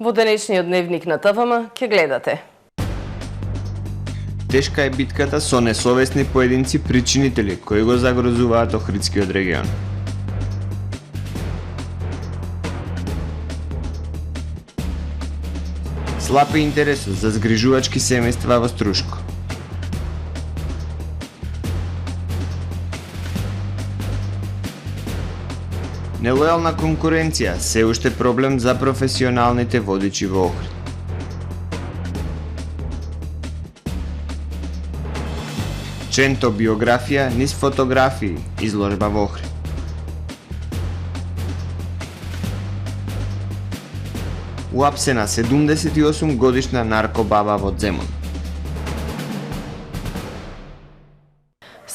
Во денешниот дневник на ТВМ ќе гледате. Тешка е битката со несовесни поединци причинители кои го загрозуваат Охридскиот регион. Слаб е интересот за згрижувачки семејства во Струшко. Нелојална конкуренција се уште проблем за професионалните водичи во Охрид. Ченто биографија низ фотографии, изложба во Охрид. Уапсена 78 годишна наркобаба во Земун.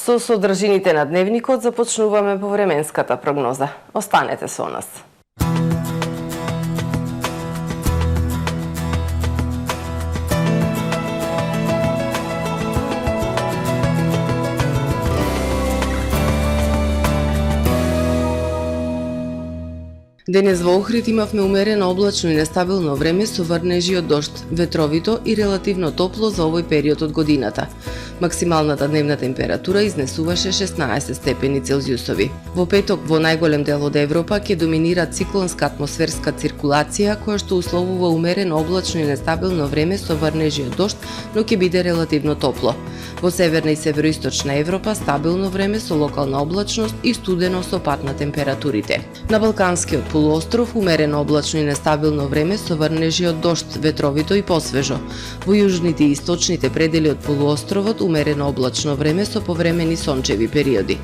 Со содржините на дневникот започнуваме по временската прогноза. Останете со нас. Денес во Охрид имавме умерено облачно и нестабилно време со врнежи од дожд, ветровито и релативно топло за овој период од годината. Максималната дневна температура изнесуваше 16 степени Целзиусови. Во петок во најголем дел од Европа ќе доминира циклонска атмосферска циркулација која што условува умерено облачно и нестабилно време со врнежи од дожд, но ќе биде релативно топло. Во северна и североисточна Европа стабилно време со локална облачност и студено со пад на температурите. На Балканскиот полуостров умерено облачно и нестабилно време со врнежи од дожд, ветровито и посвежо. Во јужните и источните предели од полуостровот умерено облачно време со повремени сончеви периоди.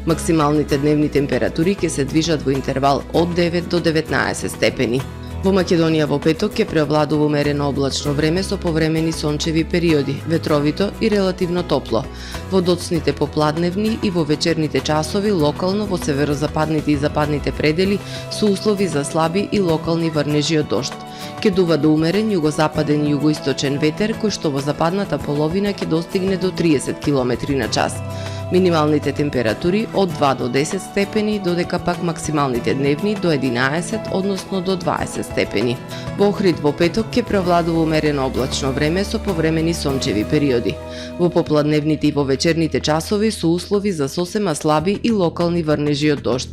Максималните дневни температури ќе се движат во интервал од 9 до 19 степени. Во Македонија во петок ќе преовладува умерено облачно време со повремени сончеви периоди, ветровито и релативно топло. Во доцните попладневни и во вечерните часови локално во северозападните и западните предели со услови за слаби и локални врнежи од дожд. Ќе дува до умерен југозападен и југоисточен ветер кој што во западната половина ќе достигне до 30 км на час. Минималните температури од 2 до 10 степени, додека пак максималните дневни до 11, односно до 20 степени. Во Охрид во петок ќе преовладува умерено облачно време со повремени сончеви периоди. Во попладневните и во вечерните часови со услови за сосема слаби и локални врнежи од дожд.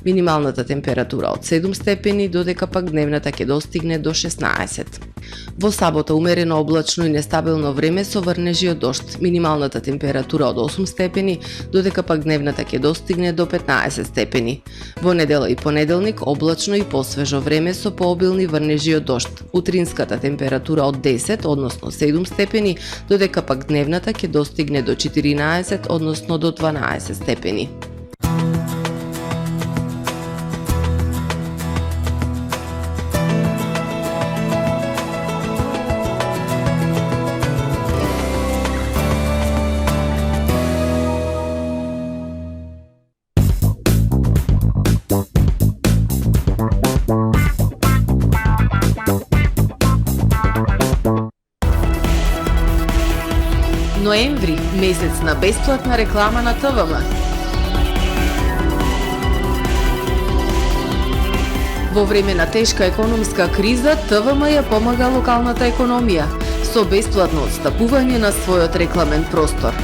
Минималната температура од 7 степени, додека пак дневната ќе достигне до 16. Во сабота умерено облачно и нестабилно време со врнежи од дожд. Минималната температура од 8 степени, додека пак дневната ќе достигне до 15 степени. Во недела и понеделник облачно и посвежо време со пообилни врнежи од дожд. Утринската температура од 10, односно 7 степени, додека пак дневната ќе достигне до 14, односно до 12 степени. Ноември, месец на бесплатна реклама на ТВМ. Во време на тешка економска криза, ТВМ ја помага локалната економија со бесплатно отстапување на својот рекламен простор.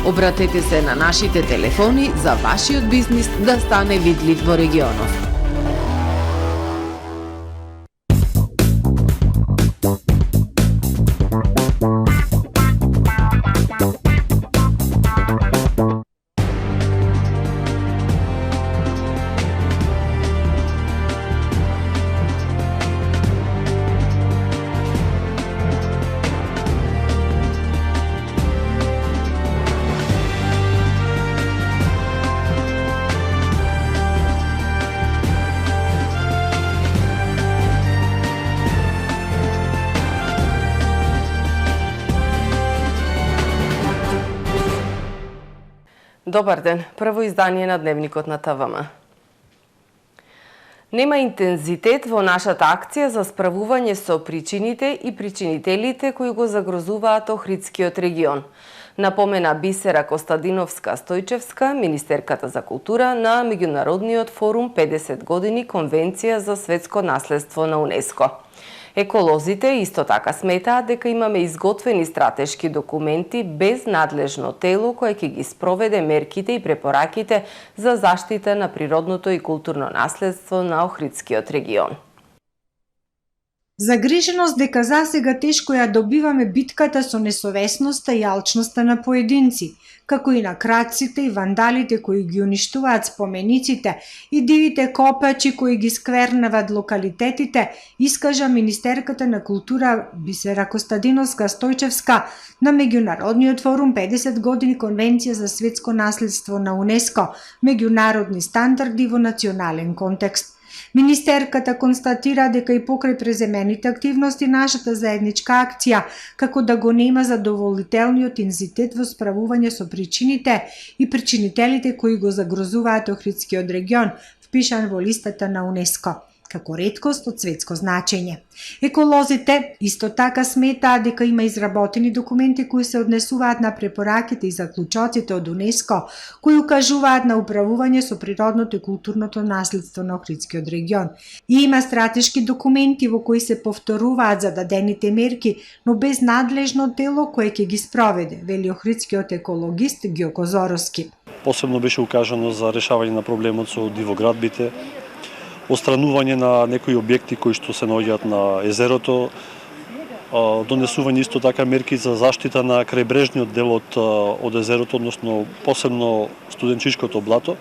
Обратете се на нашите телефони за вашиот бизнис да стане видлив во регионов. Добар ден, прво издание на Дневникот на ТВМ. Нема интензитет во нашата акција за справување со причините и причинителите кои го загрозуваат Охридскиот регион. Напомена Бисера Костадиновска-Стојчевска, министерката за култура на меѓународниот форум 50 години Конвенција за светско наследство на УНЕСКО. Еколозите исто така сметаат дека имаме изготвени стратешки документи без надлежно тело кое ќе ги спроведе мерките и препораките за заштита на природното и културно наследство на Охридскиот регион. Загриженост дека засега тешко ја добиваме битката со несовесноста и алчноста на поединци, како и на крадците и вандалите кои ги уништуваат спомениците и дивите копачи кои ги сквернават локалитетите, искажа министерката на култура Бисера Костадиновска-Стојчевска на меѓународниот форум 50 години Конвенција за светско наследство на УНЕСКО, меѓународни стандарди во национален контекст. Министерката констатира дека и покрај преземените активности нашата заедничка акција, како да го нема задоволителниот интензитет во справување со причините и причинителите кои го загрозуваат Охридскиот регион, впишан во листата на УНЕСКО како реткост од светско значење. Еколозите исто така сметаат дека има изработени документи кои се однесуваат на препораките и заклучоците од УНЕСКО, кои укажуваат на управување со природното и културното наследство на Охридскиот регион. И има стратешки документи во кои се повторуваат зададените мерки, но без надлежно тело кое ќе ги спроведе, вели охридскиот екологист Ѓоко Зороски. Посебно беше укажано за решавање на проблемот со дивоградбите, отстранување на некои објекти кои што се наоѓаат на езерото, донесување исто така мерки за заштита на крајбрежниот дел од езерото, односно посебно студенчишкото блато.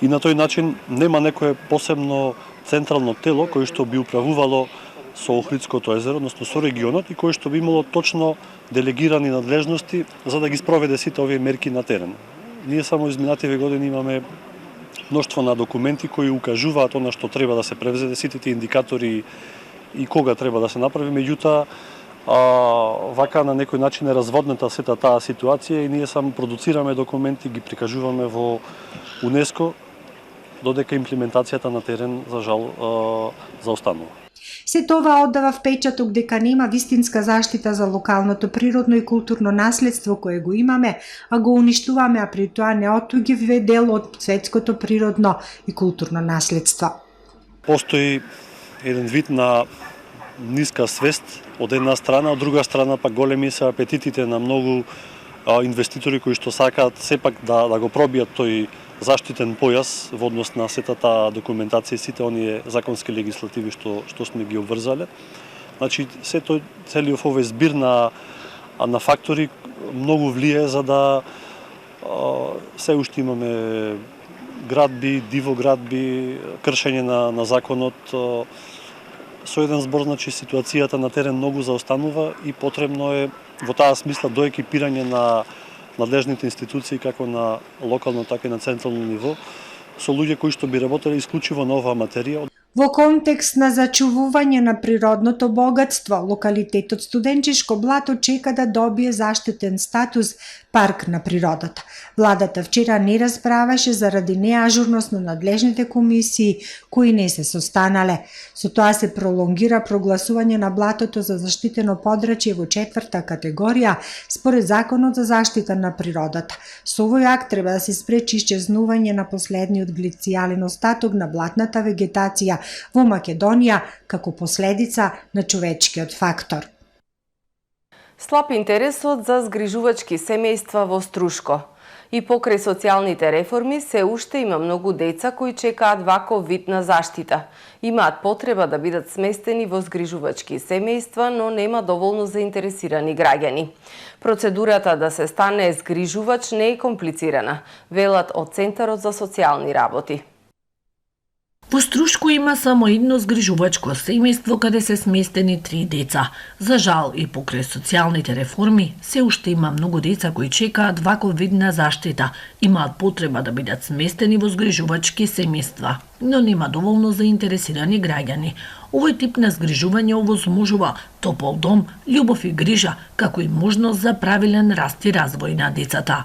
И на тој начин нема некое посебно централно тело кое што би управувало со Охридското езеро, односно со регионот и кое што би имало точно делегирани надлежности за да ги спроведе сите овие мерки на терен. Ние само изминативе години имаме мноштво на документи кои укажуваат она што треба да се превзеде, сите тие индикатори и кога треба да се направи, меѓутоа вака на некој начин е разводната сета таа ситуација и ние само продуцираме документи, ги прикажуваме во УНЕСКО, додека имплементацијата на терен, за жал, заостанува. Се тоа оддава впечаток дека нема вистинска заштита за локалното природно и културно наследство кое го имаме, а го уништуваме, а при тоа не отуѓиве дел од светското природно и културно наследство. Постои еден вид на ниска свест од една страна, од друга страна пак големи се апетитите на многу инвеститори кои што сакаат сепак да го пробијат тој заштитен појас во однос на сета таа документација и сите оние законски легислативи што сме ги обврзале. Значи, целиот овој збир на фактори многу влие за да се уште имаме градби, дивоградби, кршење на законот. Со еден збор, значи, ситуацијата на терен многу заостанува и потребно е во таа смисла до екипирање на надлежните институции како на локално, така и на централно ниво, со луѓе кои што би работеле исклучиво на оваа материја. Во контекст на зачувување на природното богатство, локалитетот Студенчишко блато чека да добие заштитен статус парк на природата. Владата вчера не расправаше заради неажурност на надлежните комисии кои не се состанале. Со тоа се пролонгира прогласување на блатото за заштитено подрачје во 4-та категорија според Законот за заштита на природата. Со овој акт треба да се спречи исчезнување на последниот глицијален остаток на блатната вегетација во Македонија како последица на човечкиот фактор. Слаб интересот за згрижувачки семејства во Струшко. И покрај социјалните реформи се уште има многу деца кои чекаат ваков вид на заштита. Имаат потреба да бидат сместени во згрижувачки семејства, но нема доволно заинтересирани граѓани. Процедурата да се стане згрижувач не е комплицирана, велат од Центарот за социјални работи. Во Струшко има само едно згрижувачко семејство каде се сместени 3 деца. За жал и покрај социјалните реформи, се уште има многу деца кои чекаат ваков вид на заштита, имаат потреба да бидат сместени во згрижувачки семејства, но нема доволно заинтересирани граѓани. Овој тип на згрижување овозможува топол дом, љубов и грижа, како и можност за правилен раст и развој на децата.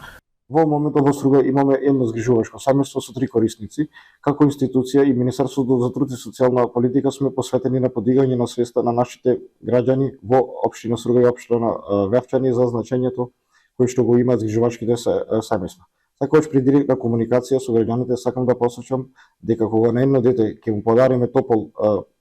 Во моментот во Струга имаме едно згрижувачко семејство со 3 корисници. Како институција и Министерството за труд и социјална политика сме посветени на подигање на свеста на нашите граѓани во општина Струга и општина Вевчани за значењето кои што го имаат згрижувачките семејства. Секогаш при директна комуникација со граѓаните сакам да посочам дека кога на едно дете ќе му подариме топол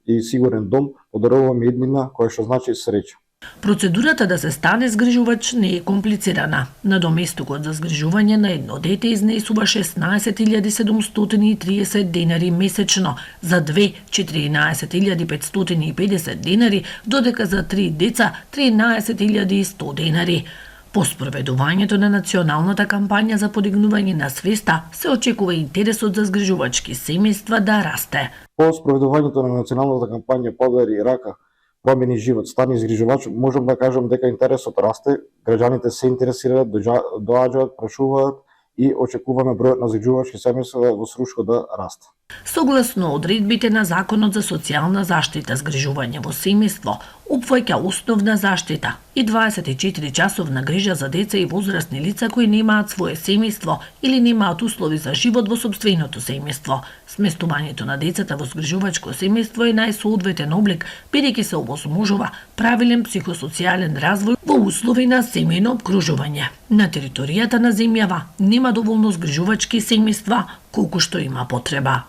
и сигурен дом, подаруваме иднина која што значи среќа. Процедурата да се стане згрижувач не е комплицирана. Надоместокот за згрижување на едно дете изнесува 16.730 денари месечно, за две 14.550 денари, додека за 3 деца 13.100 денари. По спроведувањето на националната кампања за подигнување на свеста, се очекува интересот за згрижувачки семејства да расте. По спроведувањето на националната кампања Подари рака, промени живот, стани згрижувач, можам да кажам дека интересот расте, граѓаните се интересираат, доаѓаат, прашуваат и очекуваме бројот на згрижувачки семејства во Срушко да расте. Согласно одредбите на Законот за социјална заштита, згрижување во семејство опфаќа основна заштита и 24 часовна грижа за деца и возрастни лица кои немаат свое семејство или немаат услови за живот во сопственото семејство. Сместувањето на децата во згрижувачко семејство е најсоодветен облик, бидејќи се овозможува правилен психосоцијален развој во услови на семејно обкружување. На територијата на земјава нема доволно згрижувачки семејства колку што има потреба.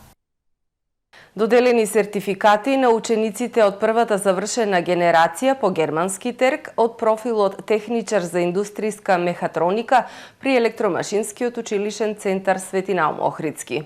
Доделени сертификати на учениците од првата завршена генерација по германски терк од профилот техничар за индустријска мехатроника при електромашинскиот училишен центар Свети Наум Охридски.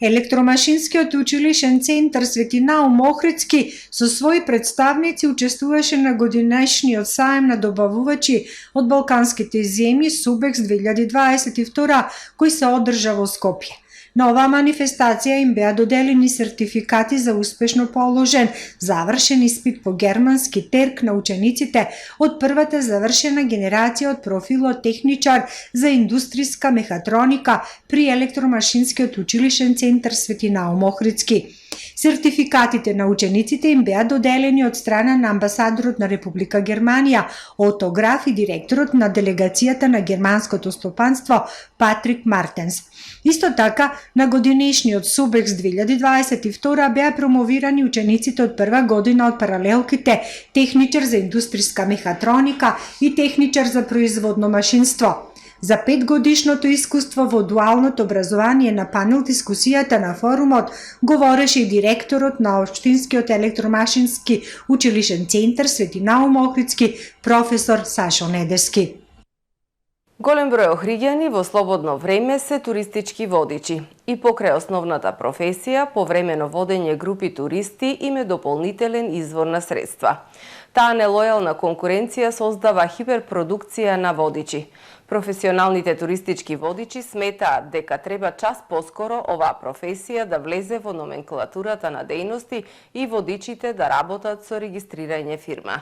Електромашинскиот училишен центар Свети Наум Охридски со своји представници учествуваше на годинешниот саем на добавувачи од балканските земји Субекс 2022 кој се одржа во Скопје. На оваа манифестација им беа доделени сертификати за успешно положен завршен испит по германски терк на учениците од првата завршена генерација од профилот техничар за индустријска мехатроника при електромашинскиот училишен центар Свети Наум Охридски. Сертификатите на учениците им беа доделени од страна на амбасадорот на Република Германија, Ото Граф и директорот на делегацијата на германското стопанство Патрик Мартенс. Исто така, на годинешниот Субекс 2022 беа промовирани учениците од прва година од паралелките техничар за индустријска мехатроника и техничар за производно машинство. За 5-годишното искуство во дуалното образование на панел дискусијата на форумот говореше и директорот на Општинскиот електромашински училишен центар Свети Наум Охридски, професор Сашо Недески. Голем број охриѓани во слободно време се туристички водичи и покрај основната професија, повремено водење групи туристи им е дополнителен извор на средства. Таа нелојална конкуренција создава хиперпродукција на водичи. Професионалните туристички водичи сметаат дека треба час поскоро оваа професија да влезе во номенклатурата на дејности и водичите да работат со регистрирање фирма.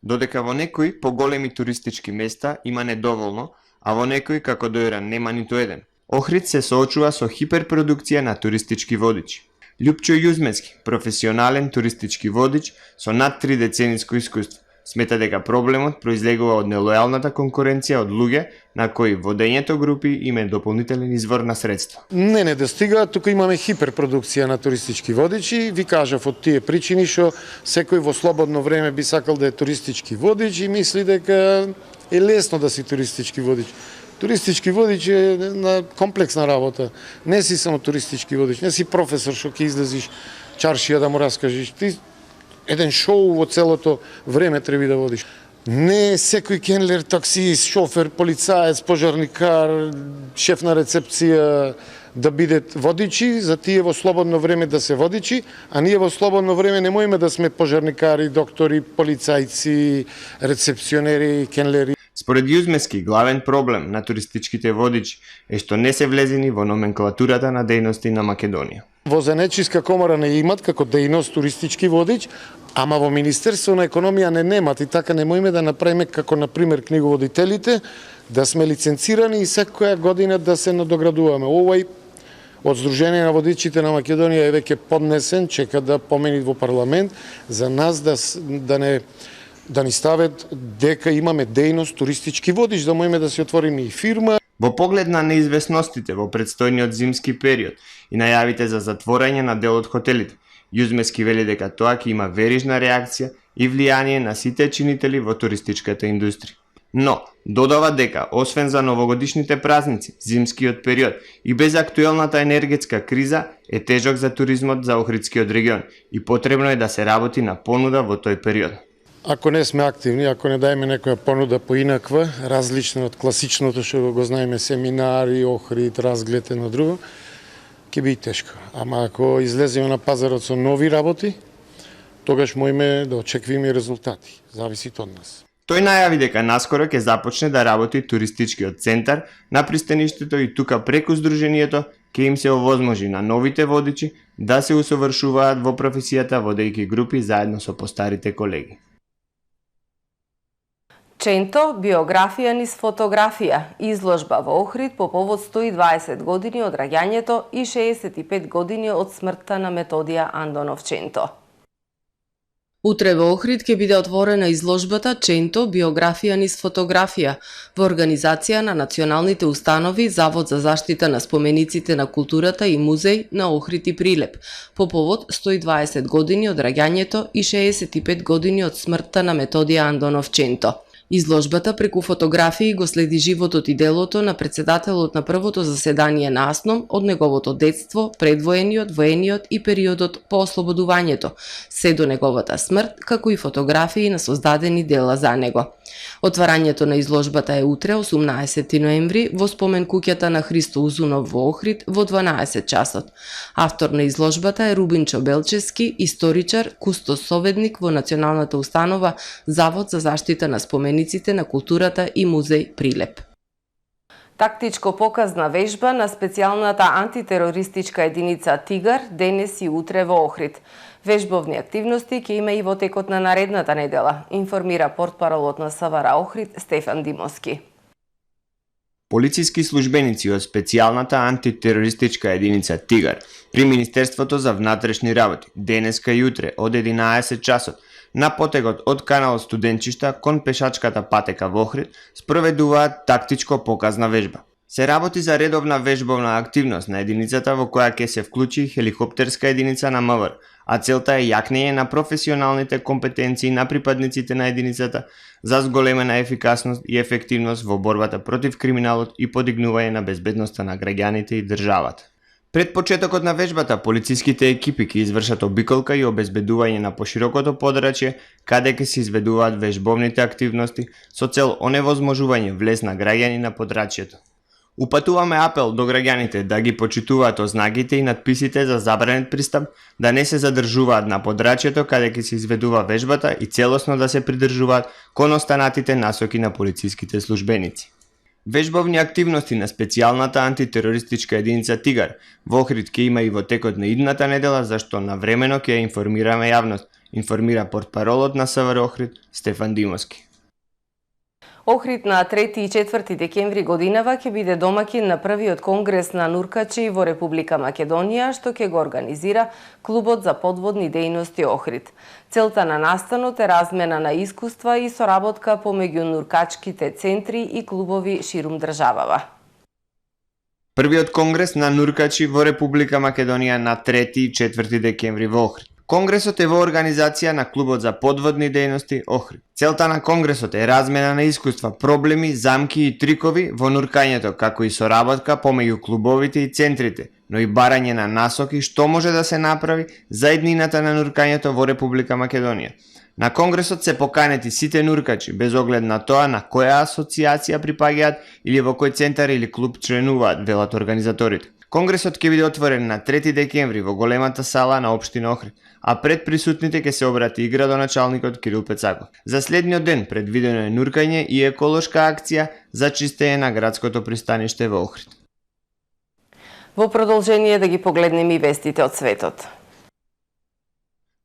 Додека во некои поголеми туристички места има недоволно, а во некои како Дојран нема ниту еден. Охрид се соочува со хиперпродукција на туристички водичи. Љупчо Јузмески, професионален туристички водич со над 3 децениско искуство, смета дека проблемот произлегува од нелојалната конкуренција од луѓе на кои водењето групи им е дополнителен извор на средства. Не достига, тука имаме хиперпродукција на туристички водичи. Ви кажав од тие причини што секој во слободно време би сакал да е туристички водич и мисли дека е лесно да си туристички водич. Туристички водич е на комплексна работа. Не си само туристички водич, не си професор што ќе излезиш чаршија да му раскажеш. Ти еден шоу во целото време треба да водиш. Не секој кенлер, таксист, шофер, полицаец, пожарникар, шеф на рецепција да бидат водичи, за тие во слободно време да се водичи, а ние во слободно време не можеме да сме пожарникари, доктори, полицајци, рецепционери, кенлери. Според Јузмески, главен проблем на туристичките водичи е што не се влезени во номенклатурата на дејности на Македонија. Во Занечиска комора не имат како дејност туристички водич, ама во Министерство на економија не немат и така не можеме да направиме како на пример книговодителите, да сме лиценцирани и секоја година да се надоградуваме. Овој од Сдружение на водичите на Македонија е веќе поднесен, чека да помени во парламент за нас да ни стават дека имаме дејност туристички водич, да можеме да се отвориме и фирма. Во поглед на неизвестностите во предстојниот зимски период и најавите за затворање на дел од хотелите, Јузмески вели дека тоа ќе има верижна реакција и влијание на сите чинители во туристичката индустрија. Но, додава дека, освен за новогодишните празници, зимскиот период и без актуелната енергетска криза, е тежок за туризмот за Охридскиот регион и потребно е да се работи на понуда во тој период. Ако не сме активни, ако не дајме некоја понуда поинаква, различна од класичното што го знаеме семинари, Охрид, разглед едно друго, ќе биде тешко. Ама ако излеземе на пазарот со нови работи, тогаш можеме да очекуваме резултати. Зависи од нас. Тој најави дека наскоро ќе започне да работи туристичкиот центар на пристаништето и тука преку здруженијето ќе им се овозможи на новите водичи да се усовршуваат во професијата водејќи групи заедно со постарите колеги. Ченто, биографија низ фотографија, изложба во Охрид по повод 120 години од раѓањето и 65 години од смртта на Методија Андонов Ченто. Утре во Охрид ќе биде отворена изложбата Ченто, биографија низ фотографија во организација на националните установи Завод за заштита на спомениците на културата и музеј на Охрид и Прилеп по повод 120 години од раѓањето и 65 години од смртта на Методија Андонов Ченто. Изложбата преку фотографии го следи животот и делото на председателот на првото заседание на АСНОМ од неговото детство, предвоениот, воениот и периодот по ослободувањето, се до неговата смрт, како и фотографии на создадени дела за него. Отварањето на изложбата е утре, 18 ноември, во спомен куќата на Христо Узунов во Охрид во 12 часот. Автор на изложбата е Рубинчо Белчевски, историчар, кустос советник во Националната установа Завод за заштита на спомениците на културата и музеј Прилеп. Тактичко показна вежба на специјалната антитерористичка единица Тигар денес и утре во Охрид. Вежбовни активности ќе има и во текот на наредната недела, информира портпаролот на СВР Охрид Стефан Димовски. Полициски службеници од специјалната антитерористичка единица Тигар при Министерството за внатрешни работи денеска и утре од 11 часот на потегот од канал Студенчишта кон пешачката патека во Охрид спроведуваат тактичко показна вежба. Се работи за редовна вежбовна активност на единицата во која ќе се вклучи хеликоптерска единица на МВР, а целта е јакнење на професионалните компетенции на припадниците на единицата за зголемена ефикасност и ефективност во борбата против криминалот и подигнување на безбедноста на граѓаните и државата. Пред почетокот на вежбата, полициските екипи ќе извршат обиколка и обезбедување на поширокото подрачје каде ќе се изведуваат вежбовните активности со цел оневозможување влез на граѓани на подрачјето. Упатуваме апел до граѓаните да ги почитуваат ознаките и надписите за забранет пристап, да не се задржуваат на подрачјето каде ќе се изведува вежбата и целосно да се придржуваат кон останатите насоки на полициските службеници. Вежбовни активности на специјалната антитерористичка единица Тигар во Охрид ќе има и во текот на идната недела, зашто навремено ќе ја информираме јавност, информира портпаролот на СВР Охрид Стефан Димовски. Охрид на 3 и 4 декември годинава ќе биде домакин на првиот конгрес на нуркачи во Република Македонија, што ќе го организира Клубот за подводни дејности Охрид. Целта на настанот е размена на искуства и соработка помеѓу нуркачките центри и клубови ширум државава. Првиот конгрес на нуркачи во Република Македонија на 3 и 4 декември во Охрид. Конгресот е во организација на Клубот за подводни дејности Охрид. Целта на конгресот е размена на искуства, проблеми, замки и трикови во нуркањето, како и соработка помеѓу клубовите и центрите, но и барање на насоки што може да се направи за еднината на нуркањето во Република Македонија. На конгресот се поканети сите нуркачи, без оглед на тоа на која асоциација припаѓаат или во кој центар или клуб членуваат, велат организаторите. Конгресот ќе биде отворен на 3 декември во големата сала на општина Охрид, а пред присутните ќе се обрати и градоначалникот Кирил Пецаков. За следниот ден предвидено е нуркање и еколошка акција за чистење на градското пристаниште во Охрид. Во продолжение да ги погледнеме и вестите од светот.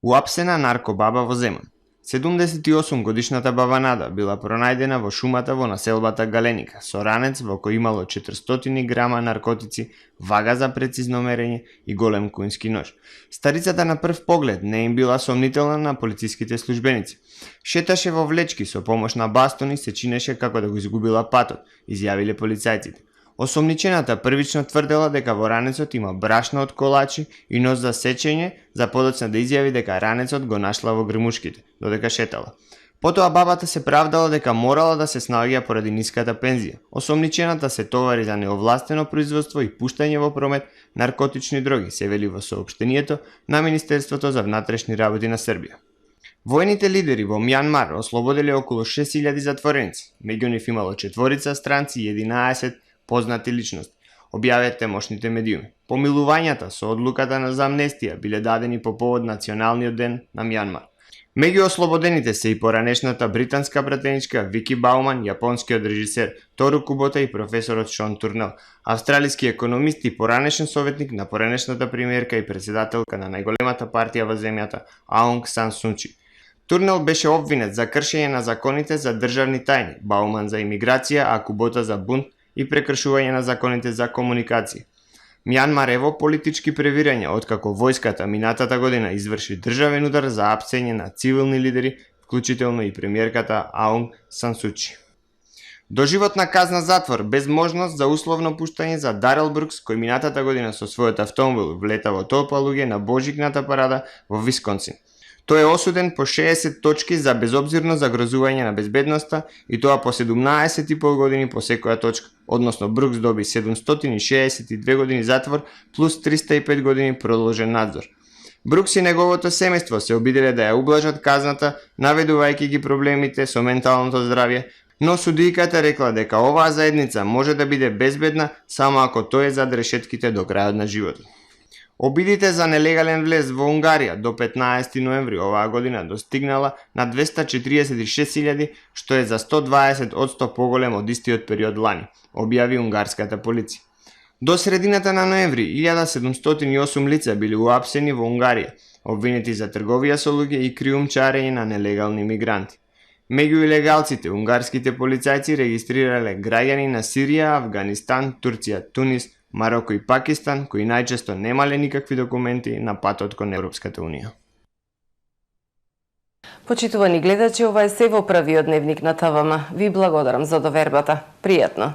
Уапсена наркобаба во Земун. 78 годишната баба Нада била пронајдена во шумата во населбата Галеника со ранец во кој имало 400 грама наркотици, вага за прецизно мерење и голем конјски нож. Старицата на прв поглед не им била сомнителна на полициските службеници. Шеташе во влечки со помош на бастони, се чинеше како да го изгубила патот, изјавиле полицајците. Осомничената првично тврдела дека во ранецот има брашно од колачи и нож за сечење, за подоцна да изјави дека ранецот го нашла во грмушките, додека шетала. Потоа бабата се правдала дека морала да се снаоѓа поради ниската пензија. Осомничената се товари за неовластено производство и пуштање во промет наркотични дроги, се вели во соопштението на Министерството за внатрешни работи на Србија. Војните лидери во Мјанмар ослободиле околу 6000 затвореници, меѓу нив имало 4 странци и 11 познати личности, објавија тамошните медиуми. Помилувањата со одлуката за амнестија биле дадени по повод Националниот ден на Мјанмар. Меѓу ослободените се и поранешната британска пратеничка Вики Бауман, јапонскиот режисер Тору Кубота и професорот Шон Турнел, австралиски економист и поранешен советник на поранешната премиерка и председателка на најголемата партија во земјата Аунг Сан Сучи. Турнел беше обвинет за кршење на законите за државни тајни, Бауман за имиграција, а Кубота за бунт и прекршување на законите за комуникација. Мјанмар е во политички превирање откако војската минатата година изврши државен удар за апсење на цивилни лидери, вклучително и премиерката Аунг Сан Сучи. Доживотна казна затвор без можност за условно пуштање за Дарел Брукс, кој минатата година со својот автомобил влета во толпа луѓе на Божикната парада во Висконсин. Тој е осуден по 60 точки за безобзирно загрозување на безбедноста и тоа по 17,5 години по секоја точка, односно Брукс доби 762 години затвор плюс 305 години продолжен надзор. Брукс и неговото семејство се обиделе да ја ублажат казната, наведувајќи ги проблемите со менталното здравје, но судијката рекла дека оваа заедница може да биде безбедна само ако тој е зад решетките до крајот на животот. Обидите за нелегален влез во Унгарија до 15 ноември оваа година достигнала на 246.000, што е за 120% поголем од истиот период лани, објави унгарската полиција. До средината на ноември 1708 лица били уапсени во Унгарија, обвинети за трговија со луѓе и криумчарење на нелегални мигранти. Меѓу илегалците, унгарските полицајци регистрирале граѓани на Сирија, Авганистан, Турција, Тунис, Мароко и Пакистан, кои најчесто немале никакви документи на патот кон Европската Унија. Почитувани гледачи, ова е се во првиот дневник на ТВМ. Ви благодарам за довербата. Пријатно!